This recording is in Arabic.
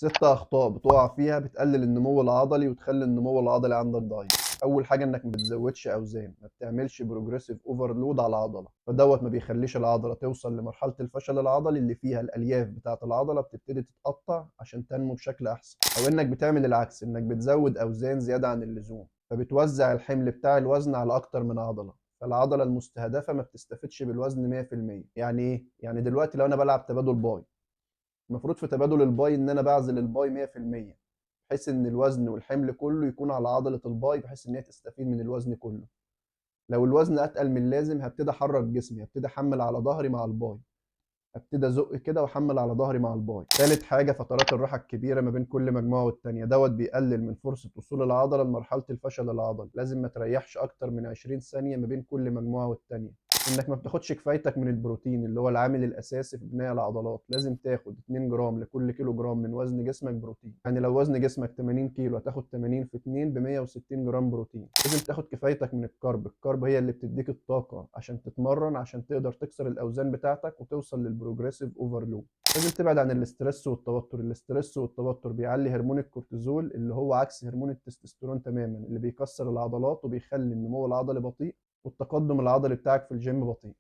ست اخطاء بتقع فيها بتقلل النمو العضلي وتخلي النمو العضلي عندك ضعيف. اول حاجه انك ما بتزودش اوزان، ما بتعملش بروجريسيف اوفرلود على العضله، فدوت ما بيخليش العضله توصل لمرحله الفشل العضلي اللي فيها الالياف بتاعه العضله بتبتدي تتقطع عشان تنمو بشكل احسن. او انك بتعمل العكس، انك بتزود اوزان زياده عن اللزوم، فبتوزع الحمل بتاع الوزن على اكتر من عضله، فالعضله المستهدفه ما بتستفدش بالوزن 100%. يعني ايه؟ يعني دلوقتي لو انا بلعب تبادل باي، المفروض في تبادل الباي ان انا بعزل الباي 100%، بحيث ان الوزن والحمل كله يكون على عضله الباي، بحيث ان هي تستفيد من الوزن كله. لو الوزن اتقل من اللازم هبتدي احرك جسمي، هبتدي احمل على ظهري مع الباي، ابتدي ازق كده واحمل على ظهري مع الباي. ثالث حاجه فترات الراحه الكبيره ما بين كل مجموعه والتانيه، دوت بيقلل من فرصه وصول العضله لمرحله الفشل العضلي. لازم ما تريحش اكتر من 20 ثانيه ما بين كل مجموعه والتانيه. انك ما بتاخدش كفايتك من البروتين اللي هو العامل الاساسي في بناء العضلات. لازم تاخد 2 جرام لكل كيلو جرام من وزن جسمك بروتين. يعني لو وزن جسمك 80 كيلو هتاخد 80 في 2 ب 160 جرام بروتين. لازم تاخد كفايتك من الكارب. الكارب هي اللي بتديك الطاقه عشان تتمرن، عشان تقدر تكسر الاوزان بتاعتك وتوصل للبروجريسيف اوفرلود. لازم تبعد عن الاسترس والتوتر. الاسترس والتوتر بيعلي هرمون الكورتيزول اللي هو عكس هرمون التستوستيرون تماما، اللي بيكسر العضلات وبيخلي النمو العضلي بطيء والتقدم العضلي بتاعك في الجيم بطيء.